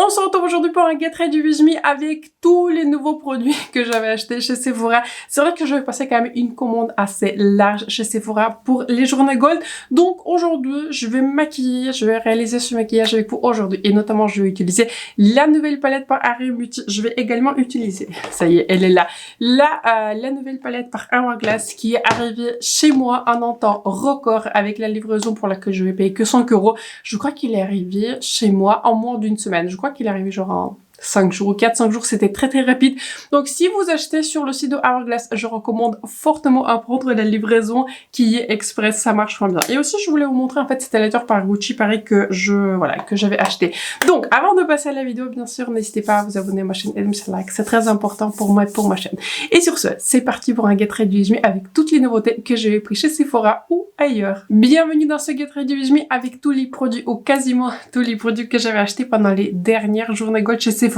On se retrouve aujourd'hui pour un Get Ready With Me avec tous les nouveaux produits que j'avais achetés chez Sephora. C'est vrai que je vais passer quand même une commande assez large chez Sephora pour les journées Gold. Donc aujourd'hui, je vais me maquiller, je vais réaliser ce maquillage avec vous aujourd'hui. Et notamment, je vais utiliser la nouvelle palette par Ariel Beauty. Je vais également utiliser, ça y est, elle est là, la nouvelle palette par Hourglass qui est arrivée chez moi en un temps record avec la livraison pour laquelle je vais payer que 5 €. Je crois qu'il est arrivé chez moi en moins d'une semaine. Je crois qu'il est arrivé genre en 5 jours ou 4-5 jours, c'était très rapide. Donc si vous achetez sur le site de Hourglass, je recommande fortement à prendre la livraison qui est express, ça marche vraiment bien. Et aussi je voulais vous montrer en fait cet élateur par Gucci pareil que j'avais acheté. Donc avant de passer à la vidéo, bien sûr, n'hésitez pas à vous abonner à ma chaîne et à me faire like, c'est très important pour moi et pour ma chaîne. Et sur ce, c'est parti pour un Get Ready With Me avec toutes les nouveautés que j'ai pris chez Sephora ou ailleurs. Bienvenue dans ce Get Ready With Me avec tous les produits ou quasiment tous les produits que j'avais achetés pendant les dernières journées Gold chez Sephora.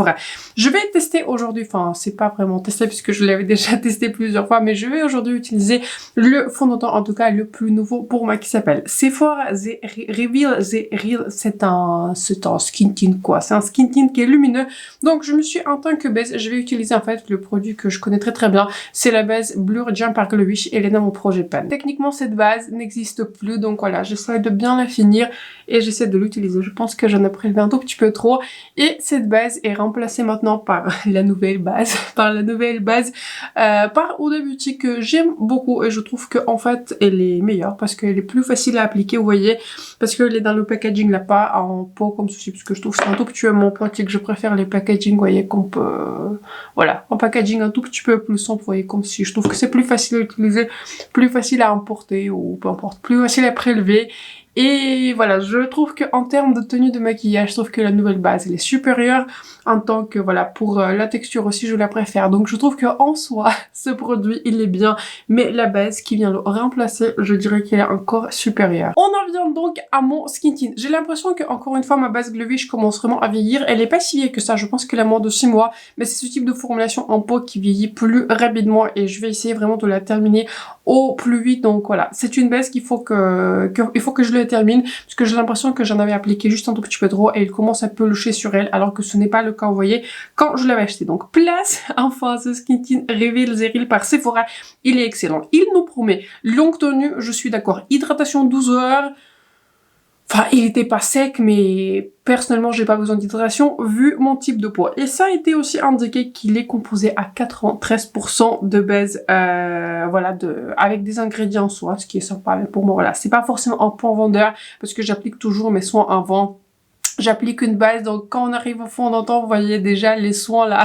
Je vais tester aujourd'hui, enfin c'est pas vraiment testé puisque je l'avais déjà testé plusieurs fois, mais je vais aujourd'hui utiliser le fond de teint, en tout cas le plus nouveau pour moi qui s'appelle Sephora The Reveal The Real. C'est un skin tint quoi, c'est un skin tint qui est lumineux. Donc je me suis en tant que base, je vais utiliser en fait le produit que je connais très bien, c'est la base Blur Jam par Glowish et elle est dans mon projet pan. Techniquement cette base n'existe plus, donc voilà, j'essaie de bien la finir et j'essaie de l'utiliser. Je pense que j'en ai prélevé un tout petit peu trop et cette base est remplacée maintenant par la nouvelle base, par Huda Beauty que j'aime beaucoup et je trouve que en fait elle est meilleure parce qu'elle est plus facile à appliquer, vous voyez, parce qu'elle est dans le packaging là, pas en pot comme ceci, parce que je trouve que c'est un tout petit peu mon pratique, je préfère les packaging, vous voyez, qu'on peut, voilà, en packaging un tout petit peu plus sombre, vous voyez, comme si je trouve que c'est plus facile à utiliser, plus facile à emporter ou peu importe, plus facile à prélever. Et voilà, je trouve que en termes de tenue de maquillage, je trouve que la nouvelle base elle est supérieure en tant que voilà, pour la texture aussi je la préfère. Donc je trouve que en soi ce produit il est bien, mais la base qui vient le remplacer, je dirais qu'elle est encore supérieure. On en vient donc à mon skin tint. J'ai l'impression que encore une fois ma base Glowish commence vraiment à vieillir. Elle est pas si vieille que ça, je pense qu'elle a moins de 6 mois, mais c'est ce type de formulation en peau qui vieillit plus rapidement et je vais essayer vraiment de la terminer au plus vite. Donc voilà, c'est une base qu'il faut que je le termine parce que j'ai l'impression que j'en avais appliqué juste un tout petit peu trop et il commence à pelucher sur elle alors que ce n'est pas le cas, vous voyez, quand je l'avais acheté. Donc place enfin ce skin tint Reveal The Real par Sephora, il est excellent. Il nous promet longue tenue, je suis d'accord, hydratation 12 heures. Enfin, il était pas sec, mais personnellement, j'ai pas besoin d'hydratation vu mon type de peau. Et ça a été aussi indiqué qu'il est composé à 93% de base, voilà, avec des ingrédients soins, ce qui est sympa. Mais pour moi, voilà, c'est pas forcément un point vendeur parce que j'applique toujours mes soins avant. J'applique une base, donc quand on arrive au fond d'un temps, vous voyez déjà les soins là,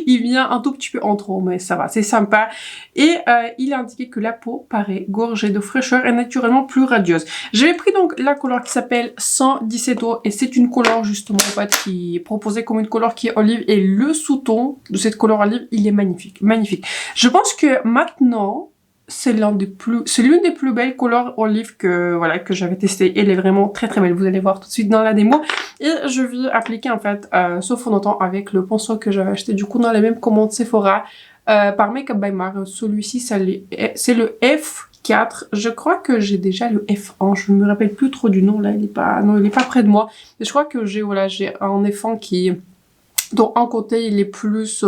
il vient un tout petit peu en trop, mais ça va, c'est sympa. Et il est indiqué que la peau paraît gorgée de fraîcheur et naturellement plus radieuse. J'avais pris donc la couleur qui s'appelle 117 eau et c'est une couleur justement en fait qui est proposée comme une couleur qui est olive et le sous-ton de cette couleur olive, il est magnifique, magnifique. Je pense que maintenant, c'est l'une des plus belles couleurs olive que j'avais testé. Elle est vraiment très belle. Vous allez voir tout de suite dans la démo. Et je vais appliquer en fait ce fond de teint avec le pinceau que j'avais acheté du coup dans la même commande Sephora par Makeup by Mar. Celui-ci c'est le F4. Je crois que j'ai déjà le F1. Je ne me rappelle plus trop du nom là. Il est pas près de moi. Mais je crois que j'ai un F1 qui donc un côté il est plus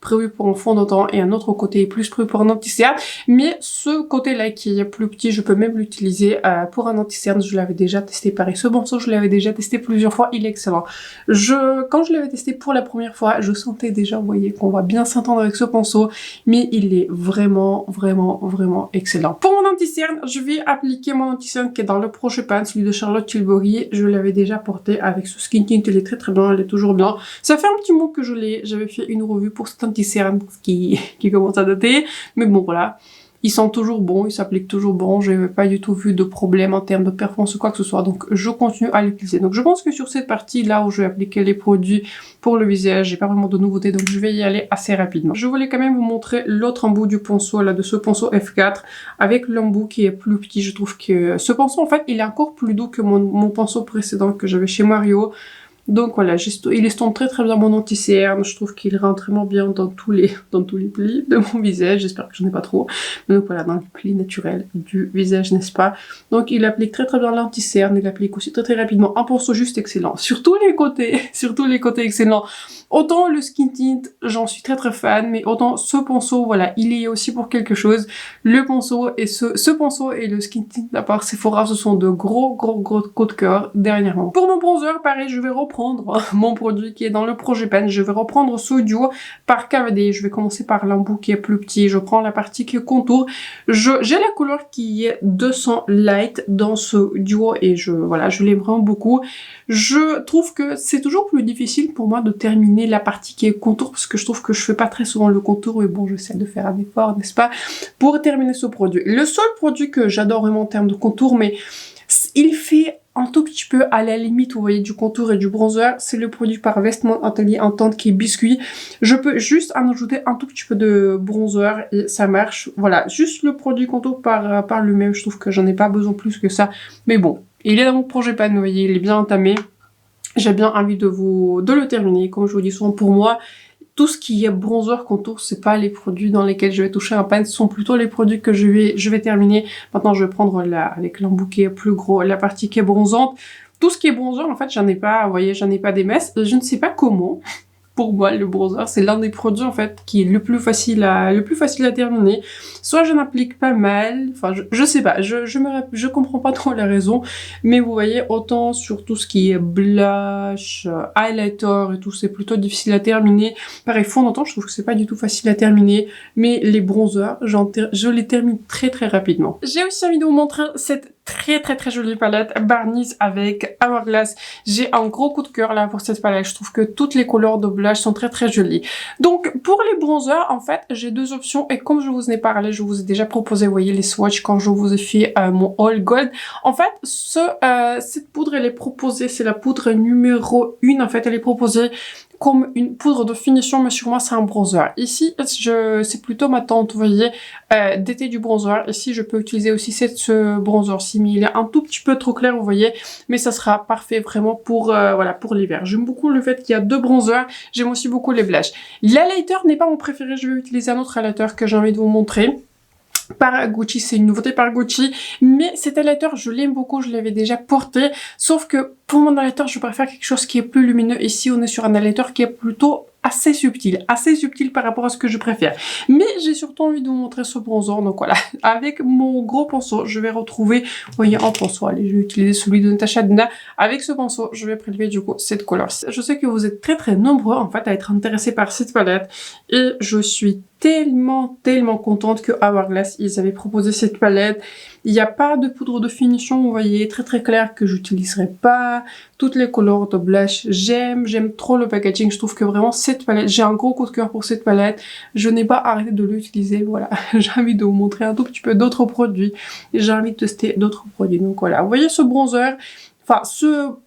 prévu pour un fond de teint et un autre côté est plus prévu pour un anti-cerne, mais ce côté là qui est plus petit, je peux même l'utiliser pour un anti-cerne. Je l'avais déjà testé pareil, ce pinceau je l'avais déjà testé plusieurs fois, il est excellent. Quand je l'avais testé pour la première fois, je sentais déjà, vous voyez, qu'on va bien s'entendre avec ce pinceau, mais il est vraiment excellent. Pour mon anti-cerne, je vais appliquer mon anti-cerne qui est dans le prochain pan, celui de Charlotte Tilbury. Je l'avais déjà porté avec ce skin tint, il est très bien, il est toujours bien. Ça fait un petit mot que j'avais fait une revue pour cet anti-cerne qui commence à dater, mais bon voilà, ils sont toujours bons, ils s'appliquent toujours bons, je n'avais pas du tout vu de problème en termes de performance ou quoi que ce soit, donc je continue à l'utiliser. Donc je pense que sur cette partie là où je vais appliquer les produits pour le visage, j'ai pas vraiment de nouveautés, donc je vais y aller assez rapidement. Je voulais quand même vous montrer l'autre embout du pinceau là, de ce pinceau F4, avec l'embout qui est plus petit. Je trouve que ce pinceau en fait il est encore plus doux que mon pinceau précédent que j'avais chez Mario. Donc voilà, il estompe très très bien mon anti-cerne. Je trouve qu'il rentre vraiment bien dans tous les plis de mon visage. J'espère que j'en ai pas trop. Mais donc voilà, dans les plis naturels du visage, n'est-ce pas? Donc il applique très très bien l'anti-cerne. Il applique aussi très très rapidement. Un pinceau juste excellent. Sur tous les côtés, sur tous les côtés excellents. Autant le skin tint, j'en suis très très fan, mais autant ce pinceau, voilà, il y est aussi pour quelque chose. Le pinceau et ce pinceau et le skin tint à part Sephora, ce sont de gros coups de cœur dernièrement. Pour mon bronzer, pareil, je vais reprendre mon produit qui est dans le Projet Pen. Je vais reprendre ce duo par KVD. Je vais commencer par l'embout qui est plus petit. Je prends la partie qui est contour. J'ai la couleur qui est 200 Light dans ce duo et voilà, je l'aime vraiment beaucoup. Je trouve que c'est toujours plus difficile pour moi de terminer la partie qui est contour parce que je trouve que je fais pas très souvent le contour mais bon, j'essaie de faire un effort, n'est-ce pas, pour terminer ce produit. Le seul produit que j'adore vraiment en termes de contour, mais il fait un tout petit peu à la limite, vous voyez, du contour et du bronzer, c'est le produit par Vestment Atelier Entente qui est biscuit. Je peux juste en ajouter un tout petit peu de bronzer et ça marche. Voilà, juste le produit contour par lui-même, je trouve que j'en ai pas besoin plus que ça. Mais bon, il est dans mon Projet Pen, vous voyez, il est bien entamé. J'ai bien envie de le terminer. Comme je vous dis souvent, pour moi, tout ce qui est bronzer, contour, c'est pas les produits dans lesquels je vais toucher un pan, ce sont plutôt les produits que je vais terminer. Maintenant, je vais prendre avec l'embout qui est plus gros, la partie qui est bronzante. Tout ce qui est bronzer, en fait, j'en ai pas, vous voyez, j'en ai pas des messes. Je ne sais pas comment. Pour moi, le bronzer, c'est l'un des produits, en fait, qui est le plus facile à terminer. Soit je n'applique pas mal, enfin, je sais pas, je comprends pas trop les raisons, mais vous voyez, autant sur tout ce qui est blush, highlighter et tout, c'est plutôt difficile à terminer. Pareil, fond de teint, je trouve que c'est pas du tout facile à terminer, mais les bronzers, je les termine très très rapidement. J'ai aussi envie de vous montrer cette très jolie palette Barneys avec Hourglass. J'ai un gros coup de cœur là pour cette palette. Je trouve que toutes les couleurs de blush sont très jolies. Donc pour les bronzers, en fait, j'ai deux options et comme je vous en ai parlé, je vous ai déjà proposé, vous voyez les swatchs quand je vous ai fait mon haul gold. En fait, cette poudre, elle est proposée, c'est la poudre numéro 1. En fait, elle est proposée comme une poudre de finition, mais sur moi c'est un bronzer. Ici, c'est plutôt ma tente, vous voyez, d'été du bronzer. Ici, je peux utiliser aussi ce bronzer-ci, mais il est un tout petit peu trop clair, vous voyez, mais ça sera parfait vraiment pour voilà, pour l'hiver. J'aime beaucoup le fait qu'il y a deux bronzers, j'aime aussi beaucoup les blushes. L'highlighter n'est pas mon préféré, je vais utiliser un autre highlighter que j'ai envie de vous montrer. Par Gucci, c'est une nouveauté par Gucci, mais cet highlighter, je l'aime beaucoup, je l'avais déjà porté, sauf que pour mon highlighter, je préfère quelque chose qui est plus lumineux. Ici, on est sur un highlighter qui est plutôt assez subtil par rapport à ce que je préfère. Mais j'ai surtout envie de vous montrer ce bronzer, donc voilà, avec mon gros pinceau, je vais retrouver, vous voyez, un pinceau, allez, je vais utiliser celui de Natasha Denona. Avec ce pinceau, je vais prélever du coup cette couleur. Je sais que vous êtes très nombreux en fait à être intéressés par cette palette, et je suis tellement contente que Hourglass, ils avaient proposé cette palette. Il n'y a pas de poudre de finition, vous voyez, très clair que j'utiliserai pas. Toutes les couleurs de blush, j'aime trop le packaging. Je trouve que vraiment cette palette, j'ai un gros coup de cœur pour cette palette. Je n'ai pas arrêté de l'utiliser, voilà. J'ai envie de vous montrer un tout petit peu d'autres produits. J'ai envie de tester d'autres produits. Donc voilà, vous voyez ce bronzer. Enfin,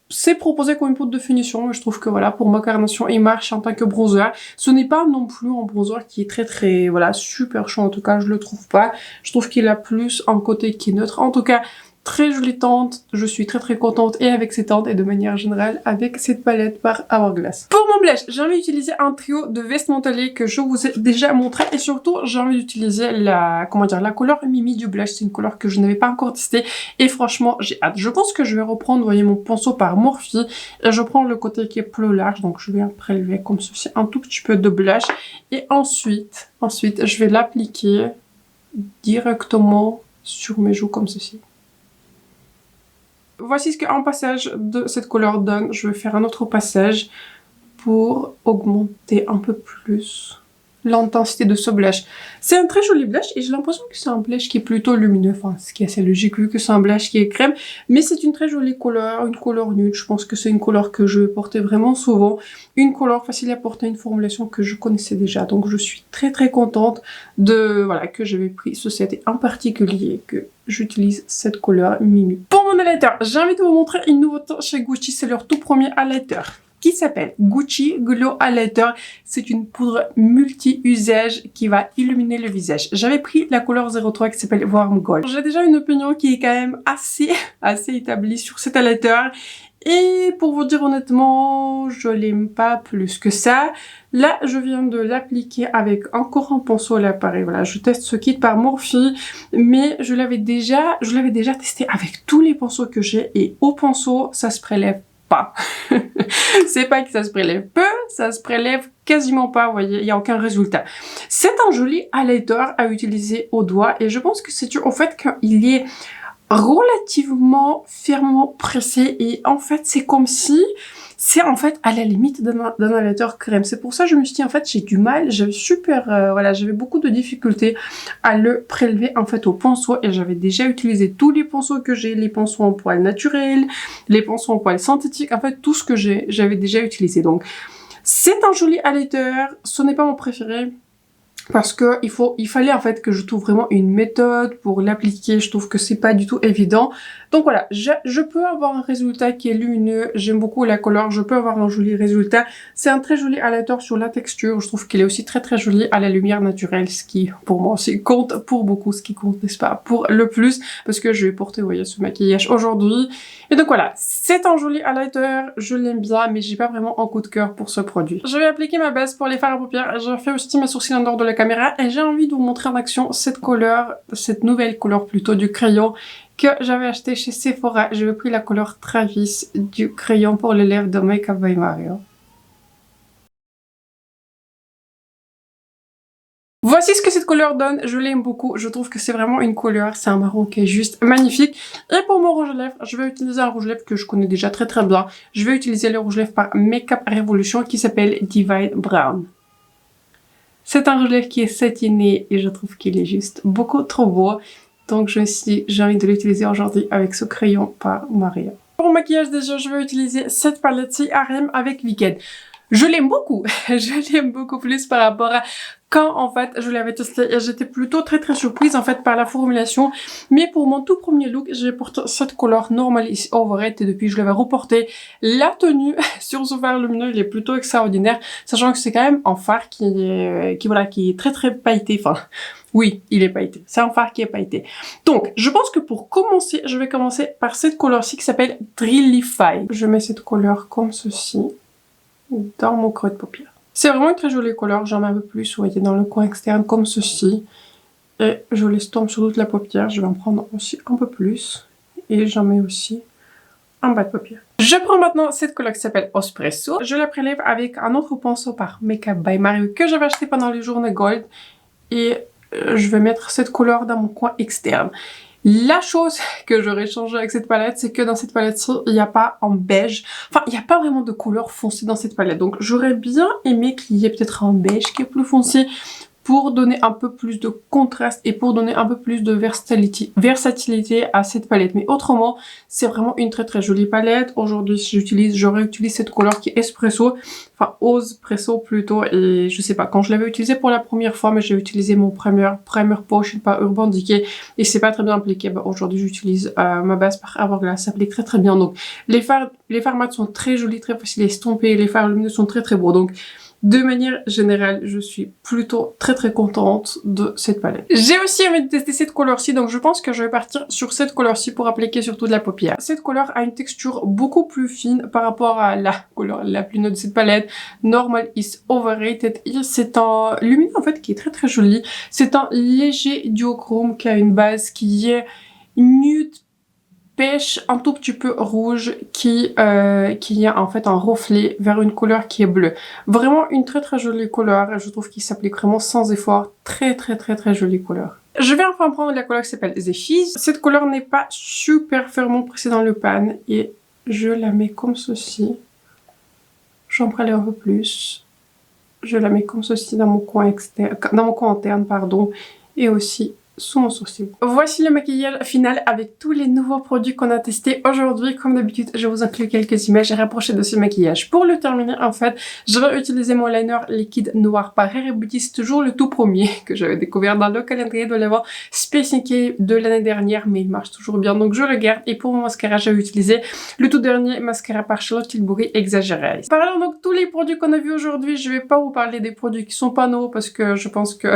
c'est proposé comme une poudre de finition, mais je trouve que voilà, pour ma carnation, il marche en tant que bronzer. Ce n'est pas non plus un bronzer qui est très, voilà, super chaud, en tout cas, je le trouve pas. Je trouve qu'il a plus un côté qui est neutre. En tout cas, très jolie teinte, je suis très contente et avec ces teintes et de manière générale avec cette palette par Hourglass. Pour mon blush, j'ai envie d'utiliser un trio de Vestment Atelier que je vous ai déjà montré et surtout j'ai envie d'utiliser la couleur Mimi du blush. C'est une couleur que je n'avais pas encore testée et franchement j'ai hâte. Je pense que je vais reprendre, vous voyez, mon pinceau par Morphe et je prends le côté qui est plus large, donc je vais prélever comme ceci un tout petit peu de blush et ensuite je vais l'appliquer directement sur mes joues comme ceci. Voici ce qu'un passage de cette couleur donne. Je vais faire un autre passage pour augmenter un peu plus l'intensité de ce blush. C'est un très joli blush et j'ai l'impression que c'est un blush qui est plutôt lumineux. Enfin, ce qui est assez logique vu que c'est un blush qui est crème. Mais c'est une très jolie couleur, une couleur nude. Je pense que c'est une couleur que je vais porter vraiment souvent. Une couleur facile à porter, une formulation que je connaissais déjà. Donc je suis très contente voilà, que j'avais pris ce set en particulier, que j'utilise cette couleur Mimi. Pour mon highlighter, j'ai envie de vous montrer une nouveauté chez Gucci. C'est leur tout premier highlighter qui s'appelle Gucci Glow Highlighter. C'est une poudre multi-usage qui va illuminer le visage. J'avais pris la couleur 03 qui s'appelle Warm Gold. J'ai déjà une opinion qui est quand même assez établie sur cet highlighter. Et pour vous dire honnêtement, je l'aime pas plus que ça. Là, je viens de l'appliquer avec encore un pinceau à l'appareil. Voilà, je teste ce kit par Morphe, mais je l'avais déjà testé avec tous les pinceaux que j'ai et au pinceau, ça se prélève pas. C'est pas que ça se prélève peu, ça se prélève quasiment pas, vous voyez, il n'y a aucun résultat. C'est un joli highlighter à utiliser au doigt et je pense que c'est dû au fait qu'il est relativement fermement pressé et en fait c'est comme si c'est en fait à la limite d'un highlighter crème. C'est pour ça que je me suis dit en fait j'ai du mal, j'avais beaucoup de difficultés à le prélever en fait au pinceau et j'avais déjà utilisé tous les pinceaux que j'ai, les pinceaux en poils naturels, les pinceaux en poils synthétiques, en fait tout ce que j'avais déjà utilisé. Donc c'est un joli highlighter, ce n'est pas mon préféré. Parce que il fallait en fait que je trouve vraiment une méthode pour l'appliquer. Je trouve que c'est pas du tout évident. Donc voilà, je peux avoir un résultat qui est lumineux. J'aime beaucoup la couleur. Je peux avoir un joli résultat. C'est un très joli highlighter sur la texture. Je trouve qu'il est aussi très très joli à la lumière naturelle. Ce qui, pour moi aussi, compte pour beaucoup. Ce qui compte, n'est-ce pas, pour le plus. Parce que je vais porter, vous voyez, ce maquillage aujourd'hui. Et donc voilà, c'est un joli highlighter. Je l'aime bien, mais j'ai pas vraiment un coup de cœur pour ce produit. Je vais appliquer ma base pour les fards à paupières. Je fais aussi mes sourcils en dehors de la caméra et j'ai envie de vous montrer en action cette nouvelle couleur plutôt du crayon que j'avais acheté chez Sephora. J'ai pris la couleur Travis du crayon pour les lèvres de Make Up by Mario. Voici ce que cette couleur donne, je l'aime beaucoup, je trouve que c'est vraiment une couleur, c'est un marron qui est juste magnifique. Et pour mon rouge à lèvres, je vais utiliser un rouge à lèvres que je connais déjà très bien. Je vais utiliser le rouge à lèvres par Makeup Revolution qui s'appelle Divine Brown. C'est un rouge à lèvres qui est satiné et je trouve qu'il est juste beaucoup trop beau. Donc j'ai envie de l'utiliser aujourd'hui avec ce crayon par Maria. Pour le maquillage des yeux, je vais utiliser cette palette CRM avec Wicked. Je l'aime beaucoup, je l'aime beaucoup plus par rapport à quand en fait je l'avais testé et j'étais plutôt très surprise en fait par la formulation. Mais pour mon tout premier look, j'ai porté cette couleur Normal is Over It et depuis je l'avais reporté. La tenue sur ce fard lumineux, il est plutôt extraordinaire, sachant que c'est quand même un fard qui est très pailleté, enfin... Oui, il est pailleté. C'est un fard qui est pailleté. Donc, je pense que pour commencer, je vais commencer par cette couleur-ci qui s'appelle Drillify. Je mets cette couleur comme ceci dans mon creux de paupière. C'est vraiment une très jolie couleur. J'en mets un peu plus, vous voyez, dans le coin externe comme ceci. Et je l'estompe sur toute la paupière. Je vais en prendre aussi un peu plus. Et j'en mets aussi en bas de paupière. Je prends maintenant cette couleur qui s'appelle Espresso. Je la prélève avec un autre pinceau par Make Up by Mario que j'avais acheté pendant les journées Gold. Et je vais mettre cette couleur dans mon coin externe. La chose que j'aurais changé avec cette palette, c'est que dans cette palette-ci, il n'y a pas en beige. Enfin, il n'y a pas vraiment de couleur foncée dans cette palette. Donc, j'aurais bien aimé qu'il y ait peut-être un beige qui est plus foncé pour donner un peu plus de contraste et pour donner un peu plus de versatilité à cette palette. Mais autrement, c'est vraiment une très jolie palette. Aujourd'hui, j'aurais utilisé cette couleur qui est Espresso, enfin Espresso plutôt. Et je sais pas, quand je l'avais utilisé pour la première fois, mais j'ai utilisé mon primer potion par Urban Decay et c'est pas très bien appliqué. Bah, aujourd'hui, j'utilise ma base par Hourglass, ça s'applique très bien. Donc, les fards mat sont très jolis, très faciles à estomper. Les fards lumineux sont très beaux. Donc, de manière générale, je suis plutôt très contente de cette palette. J'ai aussi envie de tester cette couleur-ci, donc je pense que je vais partir sur cette couleur-ci pour appliquer surtout de la paupière. Cette couleur a une texture beaucoup plus fine par rapport à la couleur la plus neutre de cette palette, Normal is Overrated. C'est un lumineux en fait qui est très joli. C'est un léger duochrome qui a une base qui est nude, pêche un tout petit peu rouge qui a en fait un reflet vers une couleur qui est bleue. Vraiment une très jolie couleur et je trouve qu'il s'applique vraiment sans effort. Très jolie couleur. Je vais enfin prendre la couleur qui s'appelle The Fizz. Cette couleur n'est pas super fermement pressée dans le pan et je la mets comme ceci. J'en prélève un peu plus. Je la mets comme ceci dans mon coin externe, dans mon coin interne pardon, et aussi sous mon sourcil. Voici le maquillage final avec tous les nouveaux produits qu'on a testés aujourd'hui. Comme d'habitude, je vous inclus quelques images rapprochées de ce maquillage. Pour le terminer, en fait, je vais utiliser mon liner liquide noir par Rare Beauty. C'est toujours le tout premier que j'avais découvert dans le calendrier de l'Avent Space NK de l'année dernière, mais il marche toujours bien, donc je le garde. Et pour mon mascara, j'ai utilisé le tout dernier mascara par Charlotte Tilbury Exaggeré. Parlons donc de tous les produits qu'on a vus aujourd'hui. Je vais pas vous parler des produits qui sont pas nouveaux parce que je pense que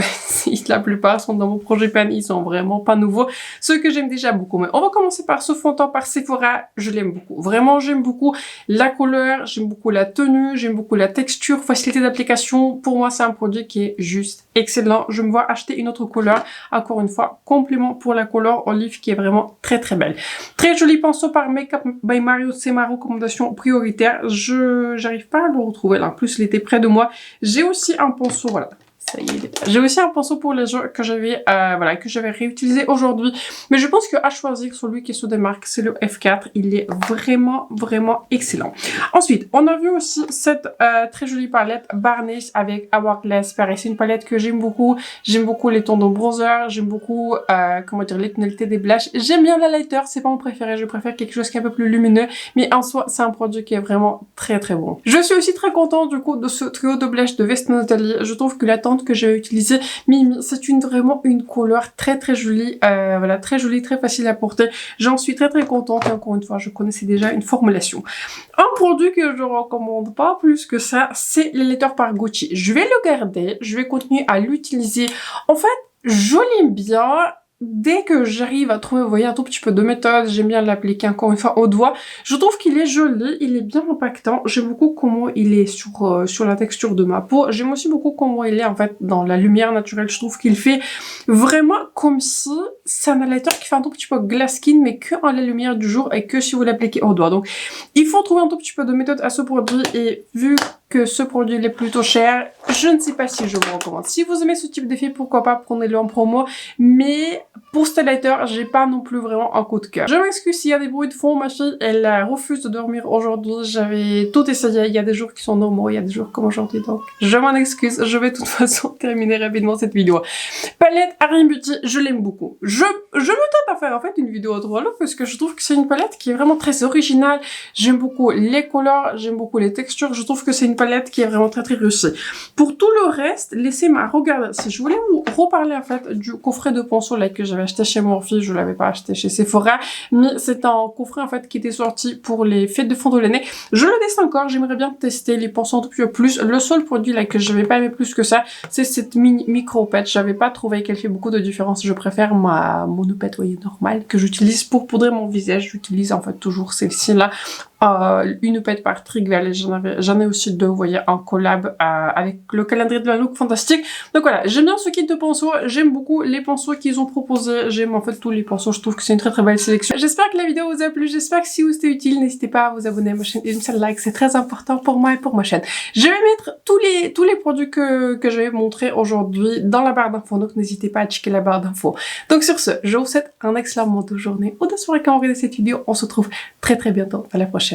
la plupart sont dans mon projet pan semaines, ils sont vraiment pas nouveaux, ceux que j'aime déjà beaucoup. Mais on va commencer par ce fond de teint par Sephora, je l'aime beaucoup. Vraiment, j'aime beaucoup la couleur, j'aime beaucoup la tenue, j'aime beaucoup la texture, facilité d'application. Pour moi, c'est un produit qui est juste excellent. Je me vois acheter une autre couleur, encore une fois, complément pour la couleur olive qui est vraiment très très belle. Très joli pinceau par Makeup by Mario, c'est ma recommandation prioritaire. J'arrive pas à le retrouver là, en plus il était près de moi. J'ai aussi un pinceau, voilà. Ça y est, j'ai aussi un pinceau pour les gens que j'avais réutilisé aujourd'hui. Mais je pense que à choisir celui qui est sous des marques, c'est le F4. Il est vraiment excellent. Ensuite, on a vu aussi cette très jolie palette Barnish avec Hourglass. Pareil, c'est une palette que j'aime beaucoup. J'aime beaucoup les tons de bronzer. J'aime beaucoup, comment dire, les tonalités des blushes. J'aime bien la lighter, c'est pas mon préféré. Je préfère quelque chose qui est un peu plus lumineux. Mais en soi, c'est un produit qui est vraiment très bon. Je suis aussi très contente du coup de ce trio de blush de West Natalie. Je trouve que la teinte que j'ai utilisé Mimi, c'est vraiment une couleur très jolie, voilà, très jolie, très facile à porter. J'en suis très contente et encore une fois, je connaissais déjà une formulation. Un produit que je recommande pas plus que ça, c'est l'highlighter par Gucci. Je vais le garder, je vais continuer à l'utiliser. En fait, je l'aime bien. Dès que j'arrive à trouver, vous voyez, un tout petit peu de méthode, j'aime bien l'appliquer encore une fois au doigt. Je trouve qu'il est joli, il est bien impactant. J'aime beaucoup comment il est sur la texture de ma peau. J'aime aussi beaucoup comment il est en fait dans la lumière naturelle. Je trouve qu'il fait vraiment comme si c'est un highlighter qui fait un tout petit peu glass skin, mais que en la lumière du jour et que si vous l'appliquez au doigt. Donc, il faut trouver un tout petit peu de méthode à ce produit et vu que ce produit est plutôt cher, je ne sais pas si je vous recommande. Si vous aimez ce type d'effet, pourquoi pas, prenez-le en promo. Mais pour ce highlighter, j'ai pas non plus vraiment un coup de cœur. Je m'excuse s'il y a des bruits de fond, ma fille, elle refuse de dormir aujourd'hui. J'avais tout essayé, il y a des jours qui sont normaux, il y a des jours comme aujourd'hui, donc je m'en excuse. Je vais de toute façon terminer rapidement cette vidéo. Palette Ariane Beauty, je l'aime beaucoup. Je me tente à faire en fait une vidéo drôle parce que je trouve que c'est une palette qui est vraiment très originale. J'aime beaucoup les couleurs, j'aime beaucoup les textures, je trouve que c'est une palette qui est vraiment très réussie. Pour tout le reste, laissez-moi regarder. Si je voulais vous reparler en fait du coffret de pinceaux là que j'avais acheté chez Morphe, je l'avais pas acheté chez Sephora, mais c'est un coffret en fait qui était sorti pour les fêtes de fin de l'année. Je le teste encore, j'aimerais bien tester les pinceaux un peu plus. Le seul produit là que j'avais pas aimé plus que ça, c'est cette micro pet. J'avais pas trouvé qu'elle fait beaucoup de différence. Je préfère ma monopette, voyez, normale que j'utilise pour poudrer mon visage. J'utilise en fait toujours celle-ci là. Une pette par Trigvel, j'en ai aussi deux, vous voyez, en collab avec le calendrier de la Look Fantastique. Donc voilà, j'aime bien ce kit de pinceaux, j'aime beaucoup les pinceaux qu'ils ont proposés, j'aime en fait tous les pinceaux, je trouve que c'est une très belle sélection. J'espère que la vidéo vous a plu, j'espère que si vous c'était utile, n'hésitez pas à vous abonner à ma chaîne et me faire un like, c'est très important pour moi et pour ma chaîne. Je vais mettre tous les produits que je vais montrer aujourd'hui dans la barre d'infos, donc n'hésitez pas à checker la barre d'infos. Donc sur ce, je vous souhaite un excellent moment de journée ou de soirée quand vous regardez cette vidéo, on se retrouve très bientôt, à la prochaine.